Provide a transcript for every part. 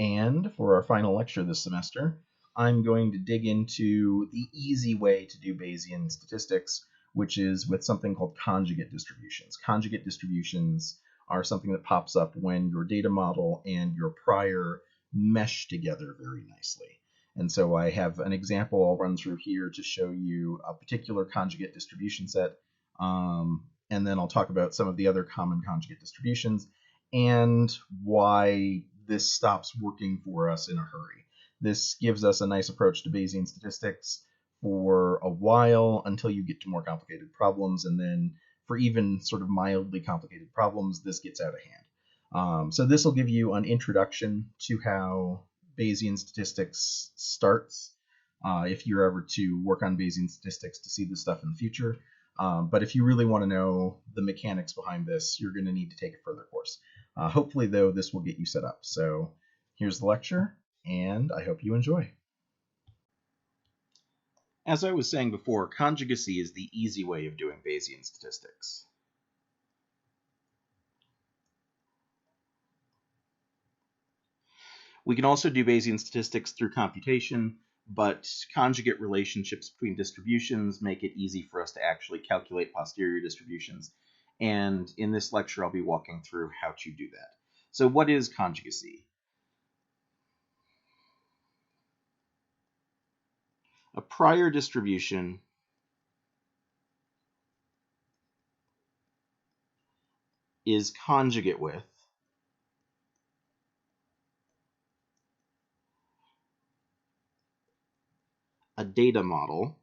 And for our final lecture this semester, I'm going to dig into the easy way to do Bayesian statistics, which is with something called conjugate distributions. Conjugate distributions are something that pops up when your data model and your prior mesh together very nicely. And so I have an example I'll run through here to show you a particular conjugate distribution set, and then I'll talk about some of the other common conjugate distributions and why this stops working for us in a hurry. This gives us a nice approach to Bayesian statistics for a while until you get to more complicated problems, and then for even sort of mildly complicated problems, this gets out of hand. So this will give you an introduction to how Bayesian statistics starts, if you're ever to work on Bayesian statistics to see this stuff in the future. But if you really want to know the mechanics behind this, you're going to need to take a further course. Hopefully, though, this will get you set up. So here's the lecture, and I hope you enjoy. As I was saying before, conjugacy is the easy way of doing Bayesian statistics. We can also do Bayesian statistics through computation, but conjugate relationships between distributions make it easy for us to actually calculate posterior distributions. And in this lecture, I'll be walking through how to do that. So what is conjugacy? A prior distribution is conjugate with a data model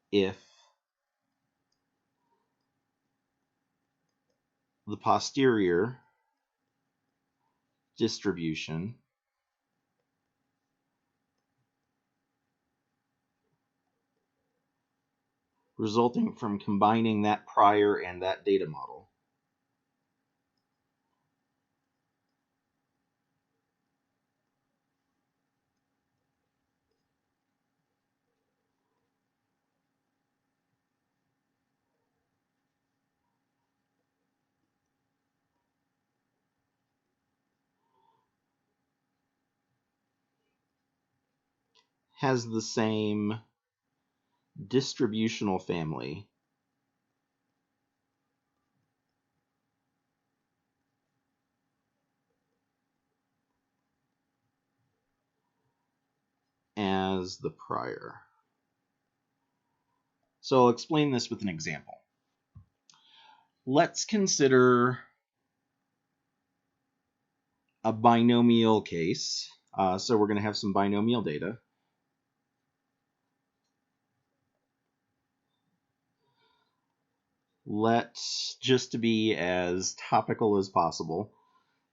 if the posterior distribution resulting from combining that prior and that data model has the same distributional family as the prior. So I'll explain this with an example. Let's consider a binomial case. So we're going to have some binomial data. Let's, just to be as topical as possible,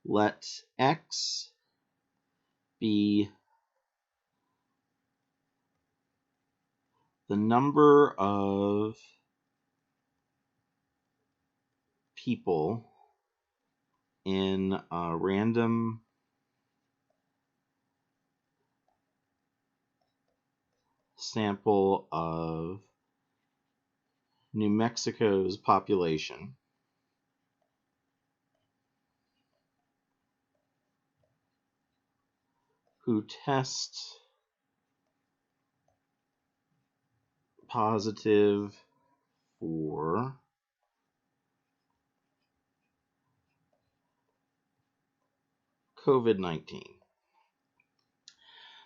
let x be the number of people in a random sample of New Mexico's population who test positive for COVID-19.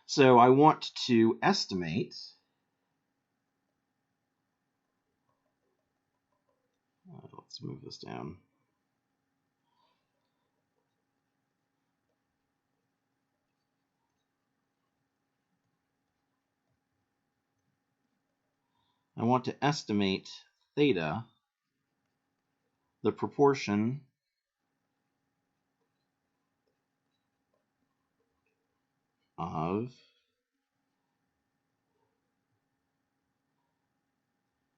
So I want to estimate let's move this down. I want to estimate theta, the proportion of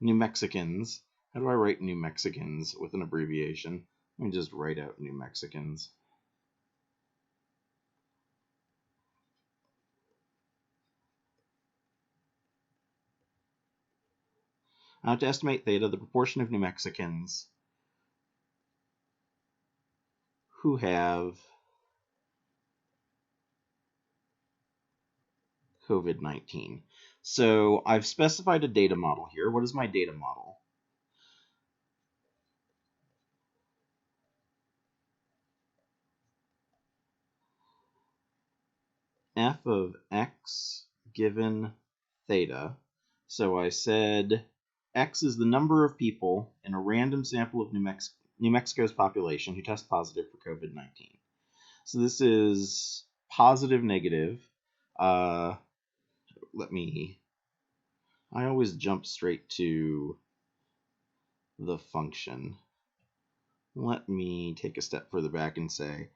New Mexicans. How do I write New Mexicans with an abbreviation? Let me just write out New Mexicans. I have to estimate theta, the proportion of New Mexicans who have COVID-19. So I've specified a data model here. What is my data model? F of x given theta. So I said x is the number of people in a random sample of New Mexico's population who test positive for COVID-19. So this is positive, negative. I always jump straight to the function. Let me take a step further back and say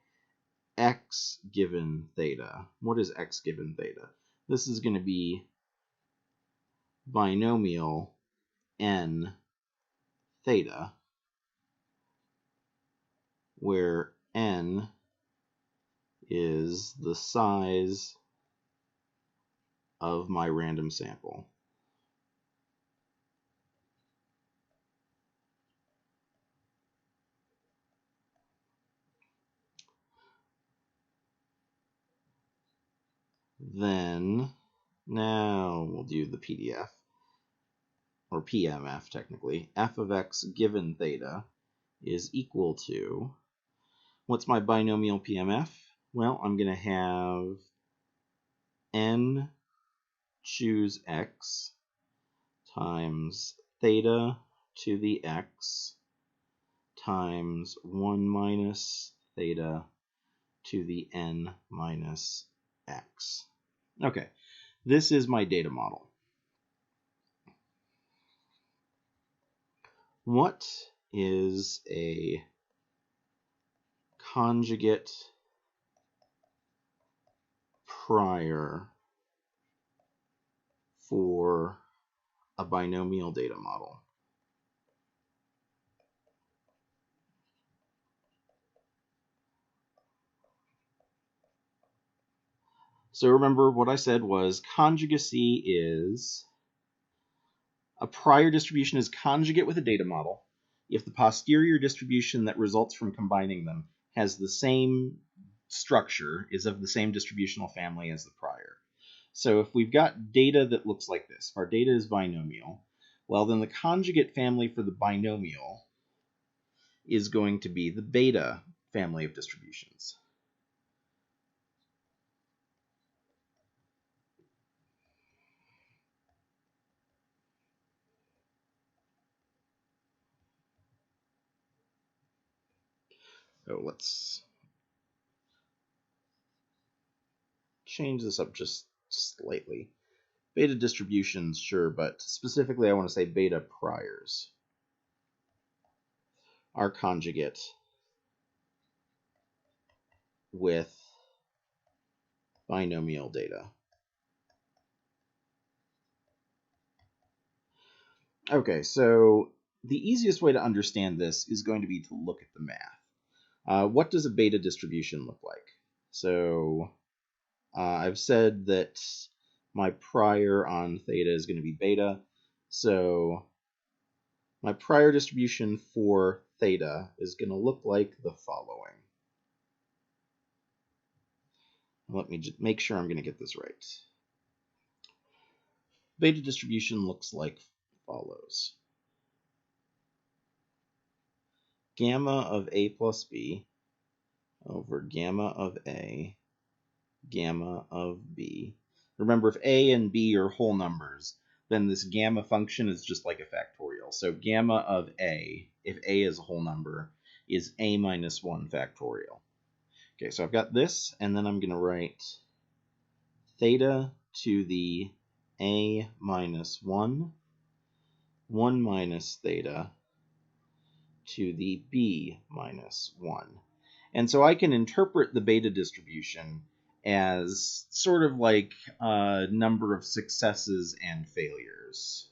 x given theta. What is x given theta? This is going to be binomial n theta, where n is the size of my random sample. Then, now we'll do the PDF, or PMF technically. F of x given theta is equal to, what's my binomial PMF? Well, I'm going to have n choose x times theta to the x times 1 minus theta to the n minus x. Okay, this is my data model. What is a conjugate prior for a binomial data model? So remember what I said was conjugacy is a prior distribution is conjugate with a data model if the posterior distribution that results from combining them has the same structure, is of the same distributional family as the prior. So if we've got data that looks like this, if our data is binomial, well then the conjugate family for the binomial is going to be the beta family of distributions. So let's change this up just slightly. Beta distributions, sure, but specifically I want to say beta priors are conjugate with binomial data. Okay, so the easiest way to understand this is going to be to look at the math. What does a beta distribution look like? So I've said that my prior on theta is going to be beta. So my prior distribution for theta is going to look like the following. Let me just make sure I'm going to get this right. Beta distribution looks like follows. Gamma of a plus b over gamma of a, gamma of b. Remember, if a and b are whole numbers, then this gamma function is just like a factorial. So gamma of a, if a is a whole number, is a minus 1 factorial. Okay, so I've got this, and then I'm going to write theta to the a minus 1, 1 minus theta to the b minus 1. And so I can interpret the beta distribution as sort of like a number of successes and failures.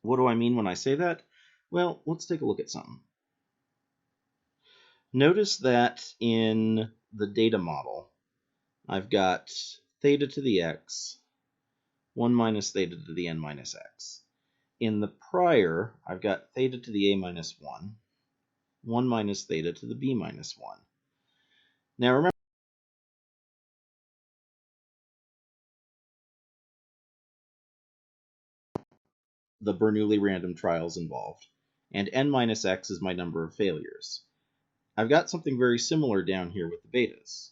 What do I mean when I say that? Well, let's take a look at something. Notice that in the data model, I've got theta to the x, 1 minus theta to the n minus x. In the prior, I've got theta to the a minus 1, 1 minus theta to the b minus 1. Now remember, the Bernoulli random trials involved, and n minus x is my number of failures. I've got something very similar down here with the betas.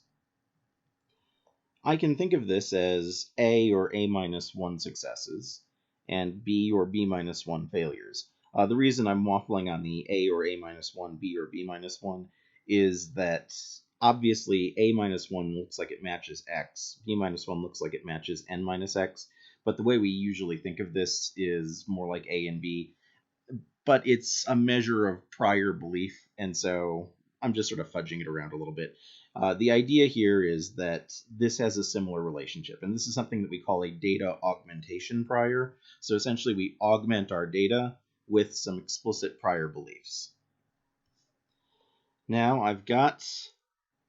I can think of this as A or A minus 1 successes and B or B minus 1 failures. The reason I'm waffling on the A or A minus 1, B or B minus 1 is that obviously A minus 1 looks like it matches X, B minus 1 looks like it matches N minus X, but the way we usually think of this is more like A and B, but it's a measure of prior belief, and so I'm just sort of fudging it around a little bit. The idea here is that this has a similar relationship, and this is something that we call a data augmentation prior. So essentially we augment our data with some explicit prior beliefs. Now I've got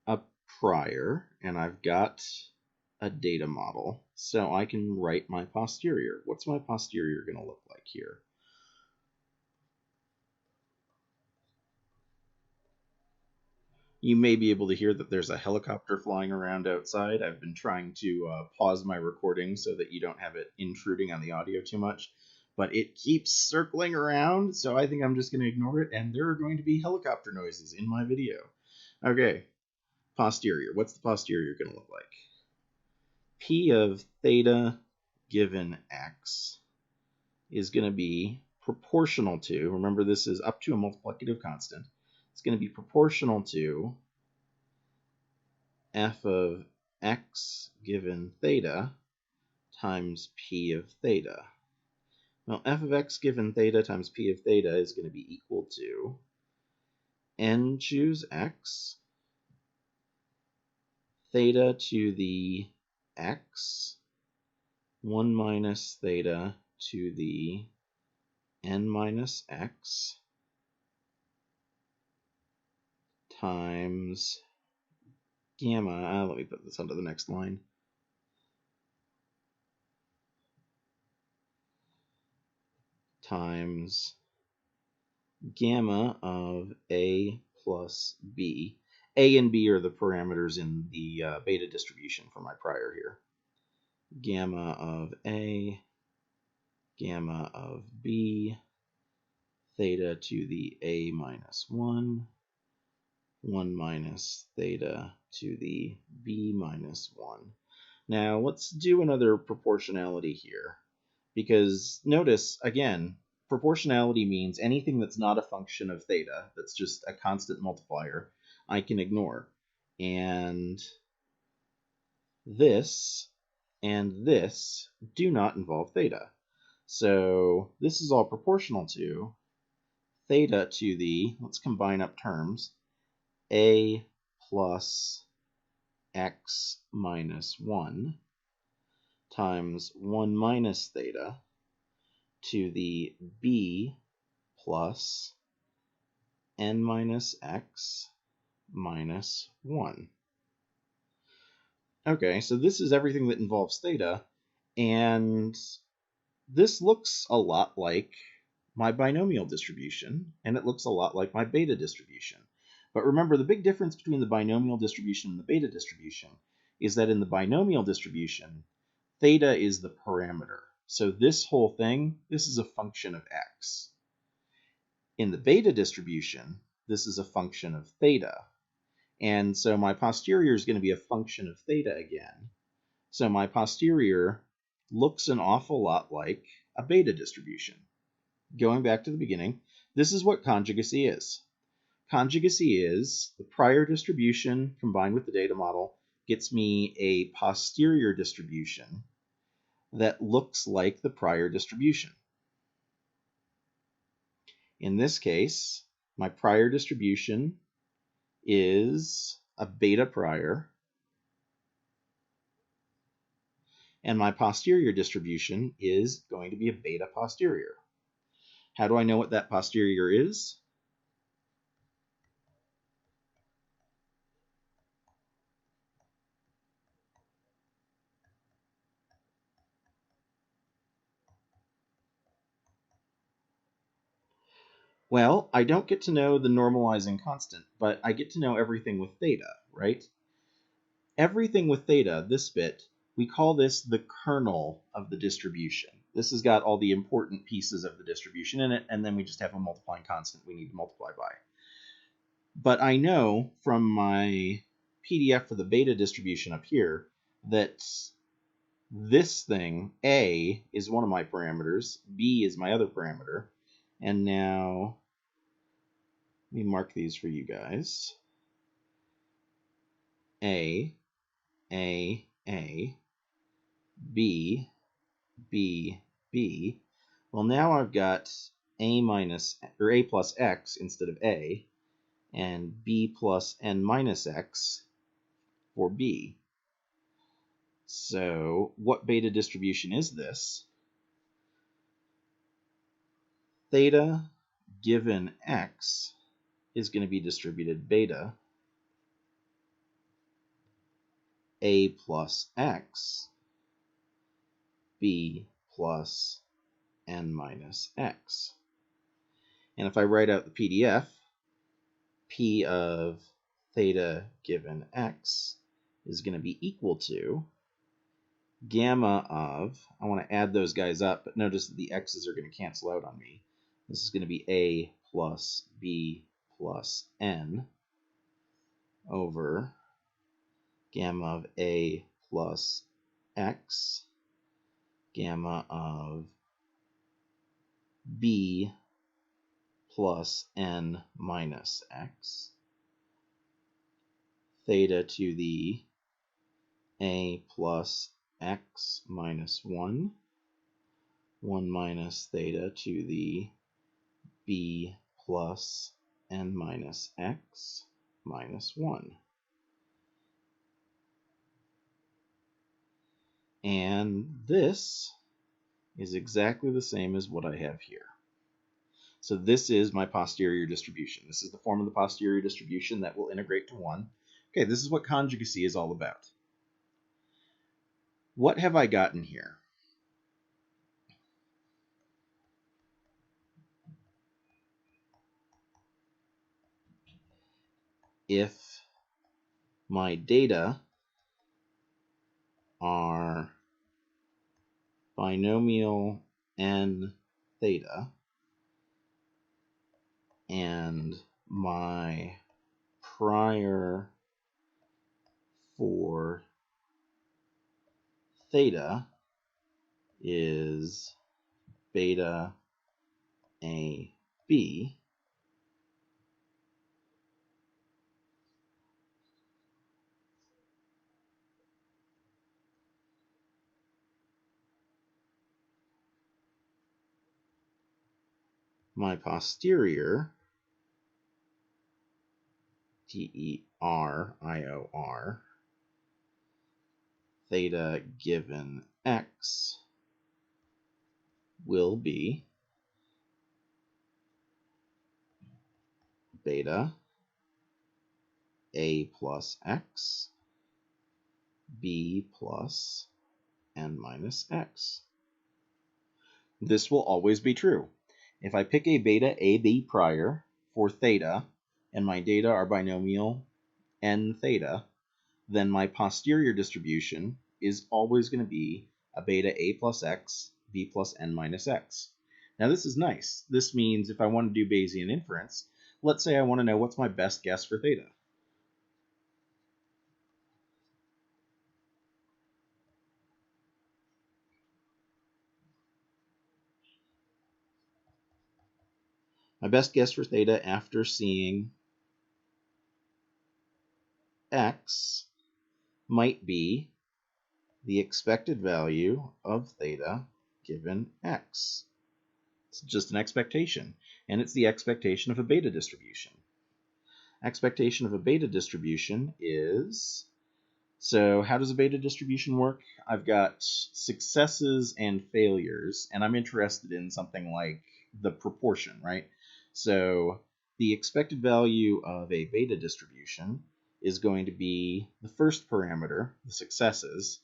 a prior, and I've got a data model, so I can write my posterior. What's my posterior going to look like here? You may be able to hear that there's a helicopter flying around outside. I've been trying to pause my recording so that you don't have it intruding on the audio too much, but it keeps circling around, so I think I'm just going to ignore it, and there are going to be helicopter noises in my video. Okay, posterior. What's the posterior going to look like? P of theta given x is going to be proportional to, remember this is up to a multiplicative constant, it's going to be proportional to f of x given theta times p of theta. Well, f of x given theta times p of theta is going to be equal to n choose x, theta to the x, 1 minus theta to the n minus x times gamma, let me put this onto the next line, times gamma of a plus b. A and b are the parameters in the beta distribution for my prior here. Gamma of a, gamma of b, theta to the a minus 1, 1 minus theta to the b minus 1. Now let's do another proportionality here, because notice, again, proportionality means anything that's not a function of theta, that's just a constant multiplier, I can ignore. And this and this do not involve theta. So this is all proportional to theta to the, let's combine up terms, a plus x minus 1 times 1 minus theta to the b plus n minus x minus 1. Okay, so this is everything that involves theta, and this looks a lot like my binomial distribution, and it looks a lot like my beta distribution. But remember, the big difference between the binomial distribution and the beta distribution is that in the binomial distribution, theta is the parameter. So this whole thing, this is a function of x. In the beta distribution, this is a function of theta. And so my posterior is going to be a function of theta again. So my posterior looks an awful lot like a beta distribution. Going back to the beginning, this is what conjugacy is. Conjugacy is the prior distribution combined with the data model gets me a posterior distribution that looks like the prior distribution. In this case, my prior distribution is a beta prior, and my posterior distribution is going to be a beta posterior. How do I know what that posterior is? Well, I don't get to know the normalizing constant, but I get to know everything with theta, right? Everything with theta, this bit, we call this the kernel of the distribution. This has got all the important pieces of the distribution in it, and then we just have a multiplying constant we need to multiply by. But I know from my PDF for the beta distribution up here that this thing, A, is one of my parameters, B is my other parameter, and now let me mark these for you guys. A, B, B, B. Well, now I've got A plus X instead of A, and B plus N minus X for B. So what beta distribution is this? Theta given X is going to be distributed beta A plus X B plus N minus X. And if I write out the PDF, P of theta given X is going to be equal to gamma of, I want to add those guys up, but notice that the X's are going to cancel out on me. This is going to be A plus B plus N over gamma of A plus X, gamma of B plus N minus X, theta to the A plus X minus 1 minus theta to the B plus N minus X minus 1. And this is exactly the same as what I have here. So this is my posterior distribution. This is the form of the posterior distribution that will integrate to 1. Okay, this is what conjugacy is all about. What have I gotten here? If my data are binomial n theta and my prior for theta is beta AB, my posterior, TERIOR, theta given X will be beta A plus X, B plus N minus X. This will always be true. If I pick a beta AB prior for theta, and my data are binomial n theta, then my posterior distribution is always going to be a beta A plus X, B plus N minus X. Now this is nice. This means if I want to do Bayesian inference, let's say I want to know what's my best guess for theta. My best guess for theta after seeing X might be the expected value of theta given X. It's just an expectation, and it's the expectation of a beta distribution. Expectation of a beta distribution is, so how does a beta distribution work? I've got successes and failures, and I'm interested in something like the proportion, right? So the expected value of a beta distribution is going to be the first parameter, the successes,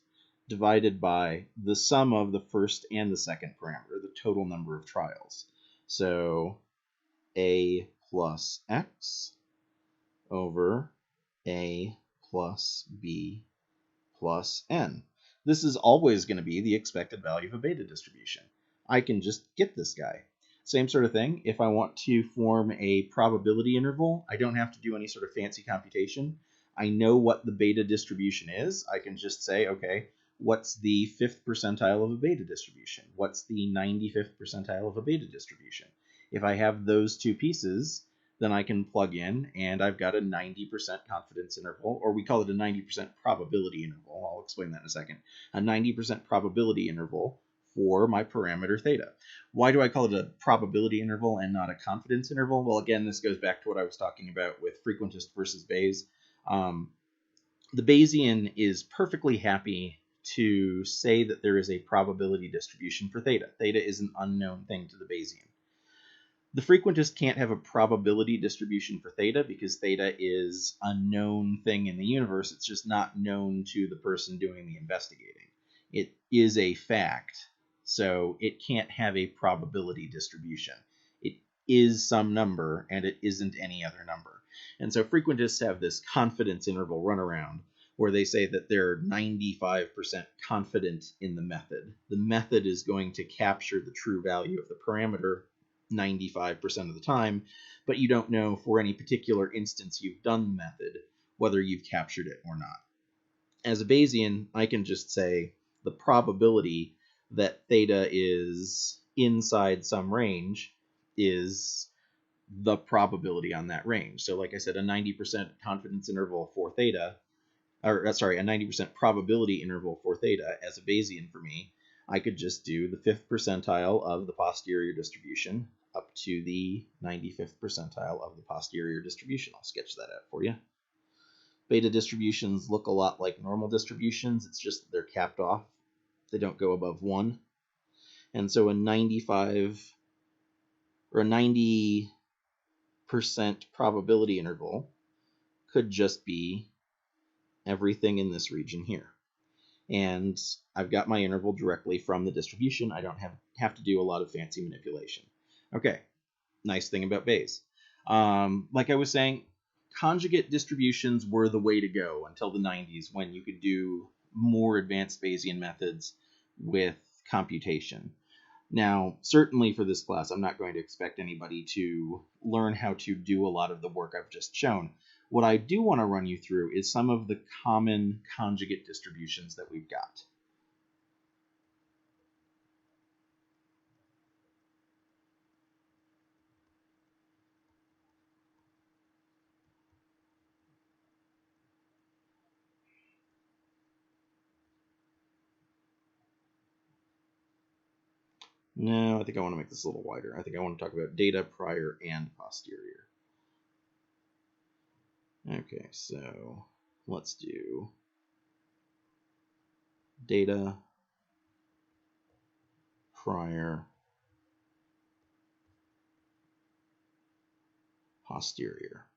divided by the sum of the first and the second parameter, the total number of trials. So a plus x over a plus b plus n. This is always going to be the expected value of a beta distribution. I can just get this guy. Same sort of thing. If I want to form a probability interval, I don't have to do any sort of fancy computation. I know what the beta distribution is. I can just say, okay, what's the 5th percentile of a beta distribution? What's the 95th percentile of a beta distribution? If I have those two pieces, then I can plug in, and I've got a 90% confidence interval, or we call it a 90% probability interval. I'll explain that in a second. A 90% probability interval for my parameter theta. Why do I call it a probability interval and not a confidence interval? Well, again, this goes back to what I was talking about with frequentist versus Bayes. The Bayesian is perfectly happy to say that there is a probability distribution for theta. Theta is an unknown thing to the Bayesian. The frequentist can't have a probability distribution for theta because theta is a known thing in the universe. It's just not known to the person doing the investigating. It is a fact, so it can't have a probability distribution. It is some number, and it isn't any other number. And so frequentists have this confidence interval runaround where they say that they're 95% confident in the method. The method is going to capture the true value of the parameter 95% of the time, but you don't know for any particular instance you've done the method whether you've captured it or not. As a Bayesian, I can just say the probability that theta is inside some range is the probability on that range. So like I said, a 90% confidence interval for theta, or sorry, a 90% probability interval for theta as a Bayesian for me, I could just do the 5th percentile of the posterior distribution up to the 95th percentile of the posterior distribution. I'll sketch that out for you. Beta distributions look a lot like normal distributions. It's just that they're capped off. They don't go above 1. And so a 95 or a 90% probability interval could just be everything in this region here. And I've got my interval directly from the distribution. I don't have to do a lot of fancy manipulation. Okay, nice thing about Bayes. Like I was saying, conjugate distributions were the way to go until the 90s when you could do more advanced Bayesian methods with computation. Now, certainly for this class, I'm not going to expect anybody to learn how to do a lot of the work I've just shown. What I do want to run you through is some of the common conjugate distributions that we've got. No, I think I want to make this a little wider. I think I want to talk about data, prior, and posterior. Okay, so let's do data, prior, posterior.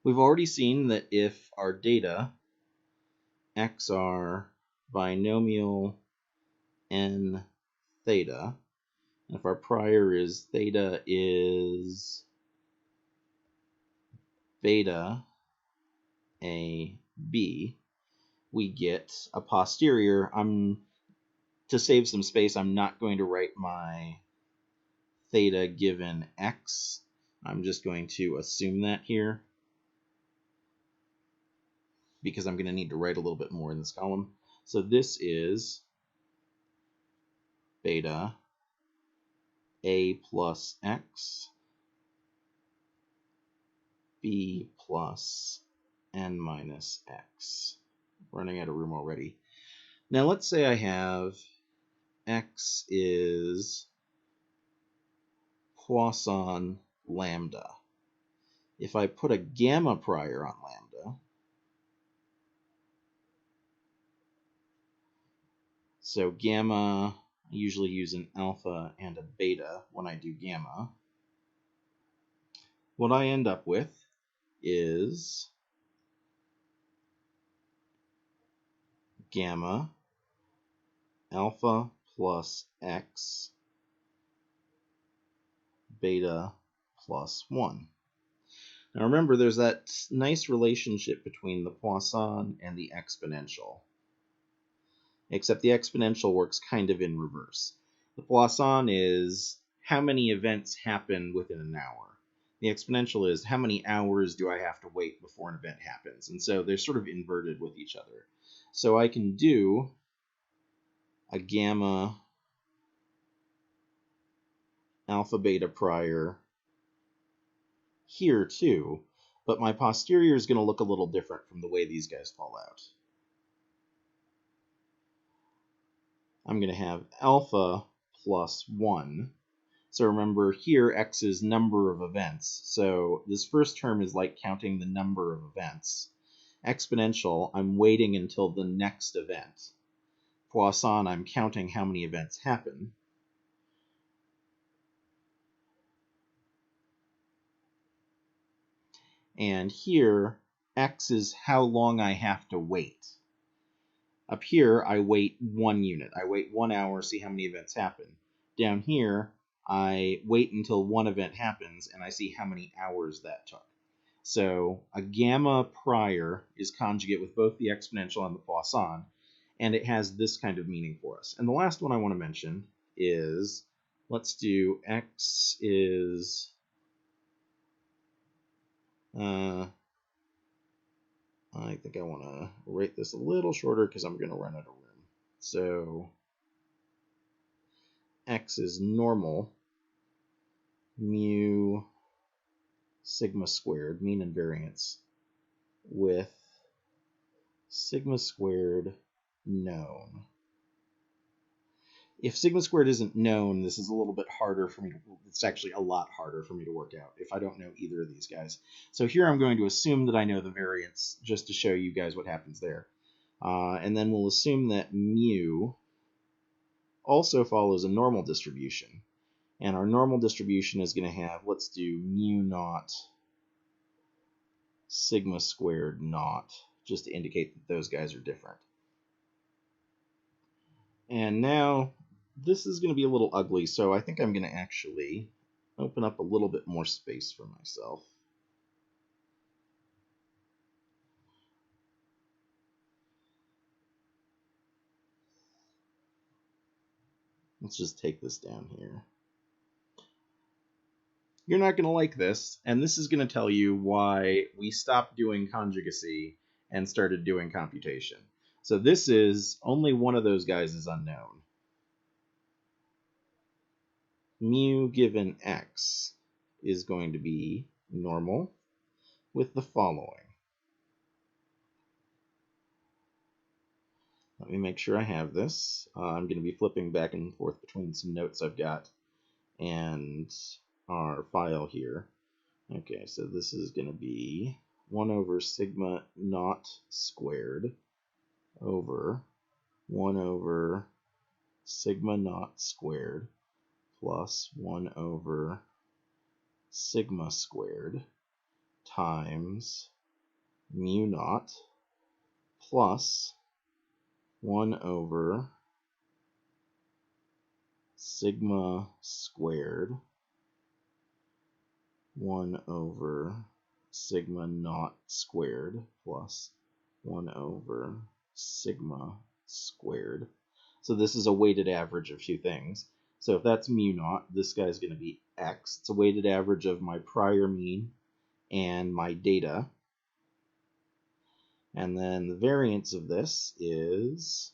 We've already seen that if our data x are binomial n theta, and if our prior is theta is beta a b, we get a posterior. To save some space, I'm not going to write my theta given x. I'm just going to assume that here because I'm going to need to write a little bit more in this column. So this is beta a plus x b plus n minus x. Running out of room already. Now let's say I have x is Poisson lambda. If I put a gamma prior on lambda, so gamma, I usually use an alpha and a beta when I do gamma. What I end up with is gamma alpha plus x beta plus 1. Now remember, there's that nice relationship between the Poisson and the exponential, except the exponential works kind of in reverse. The Poisson is how many events happen within an hour. The exponential is how many hours do I have to wait before an event happens. And so they're sort of inverted with each other. So I can do a gamma alpha beta prior here too, but my posterior is going to look a little different from the way these guys fall out. I'm going to have alpha plus 1. So remember here, x is number of events. So this first term is like counting the number of events. Exponential, I'm waiting until the next event. Poisson, I'm counting how many events happen. And here, x is how long I have to wait. Up here, I wait 1 unit. I wait 1 hour, see how many events happen. Down here, I wait until one event happens, and I see how many hours that took. So a gamma prior is conjugate with both the exponential and the Poisson, and it has this kind of meaning for us. And the last one I want to mention is, let's do x is... I think I want to rate this a little shorter because I'm going to run out of room. So x is normal mu sigma squared, mean and variance, with sigma squared known. If sigma squared isn't known, this is a little bit harder for me to, it's actually a lot harder for me to work out if I don't know either of these guys. So here I'm going to assume that I know the variance just to show you guys what happens there. And then we'll assume that mu also follows a normal distribution. And our normal distribution is going to have, let's do mu naught sigma squared naught, just to indicate that those guys are different. And now this is going to be a little ugly, so I think I'm going to actually open up a little bit more space for myself. Let's just take this down here. You're not going to like this, and this is going to tell you why we stopped doing conjugacy and started doing computation. So this is, only one of those guys is unknown. Mu given x is going to be normal with the following. Let me make sure I have this. I'm going to be flipping back and forth between some notes I've got and our file here. Okay, so this is going to be 1 over sigma naught squared over 1 over sigma naught squared plus 1 over sigma squared times mu naught plus 1 over sigma squared 1 over sigma naught squared plus 1 over sigma squared. So this is a weighted average of two things. So if that's mu naught, this guy's going to be x. It's a weighted average of my prior mean and my data. And then the variance of this is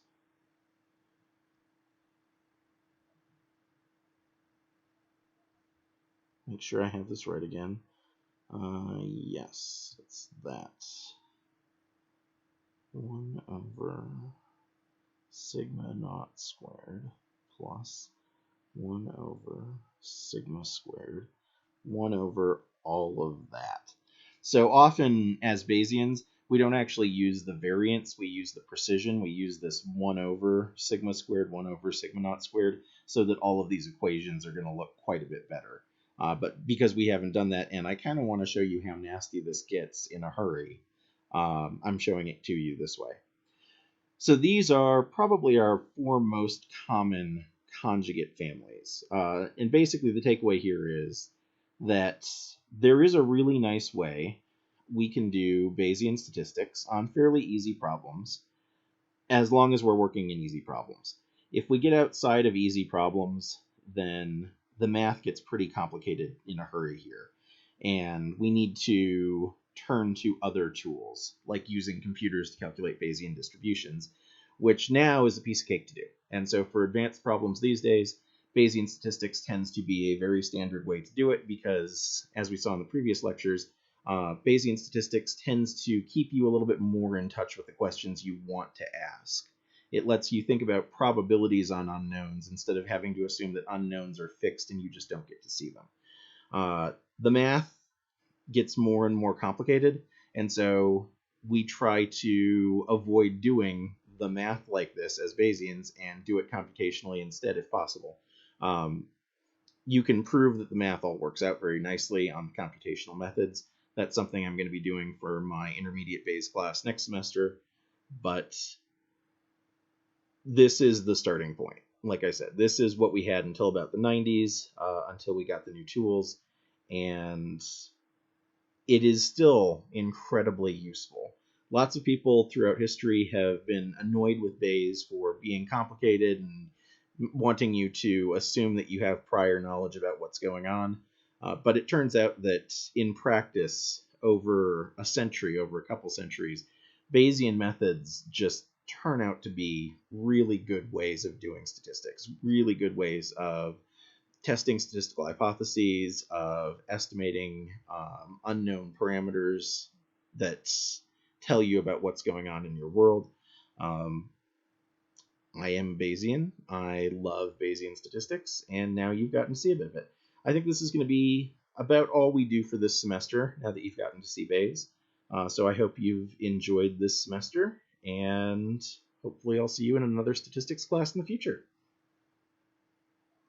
make sure I have this right again. Yes, it's that. 1 over sigma naught squared plus 1 over sigma squared, 1 over all of that. So often as Bayesians, we don't actually use the variance, we use the precision. We use this 1 over sigma squared, 1 over sigma naught squared, so that all of these equations are going to look quite a bit better. But because we haven't done that, and I kind of want to show you how nasty this gets in a hurry, I'm showing it to you this way. So these are probably our four most common conjugate families. And basically the takeaway here is that there is a really nice way we can do Bayesian statistics on fairly easy problems, as long as we're working in easy problems. If we get outside of easy problems, then the math gets pretty complicated in a hurry here. And we need to turn to other tools, like using computers to calculate Bayesian distributions, which now is a piece of cake to do. And so for advanced problems these days, Bayesian statistics tends to be a very standard way to do it because, as we saw in the previous lectures, Bayesian statistics tends to keep you a little bit more in touch with the questions you want to ask. It lets you think about probabilities on unknowns instead of having to assume that unknowns are fixed and you just don't get to see them. The math gets more and more complicated, and so we try to avoid doing the math like this as Bayesians and do it computationally instead if possible. You can prove that the math all works out very nicely on the computational methods. That's something I'm going to be doing for my intermediate Bayes class next semester, but this is the starting point. Like I said, this is what we had until about the 90s, until we got the new tools, and it is still incredibly useful. Lots of people throughout history have been annoyed with Bayes for being complicated and wanting you to assume that you have prior knowledge about what's going on. But it turns out that in practice, over a couple centuries, Bayesian methods just turn out to be really good ways of doing statistics, really good ways of testing statistical hypotheses, of estimating unknown parameters that tell you about what's going on in your world. I am Bayesian. I love Bayesian statistics, and now you've gotten to see a bit of it. I think this is going to be about all we do for this semester, now that you've gotten to see Bayes. So I hope you've enjoyed this semester, and hopefully I'll see you in another statistics class in the future.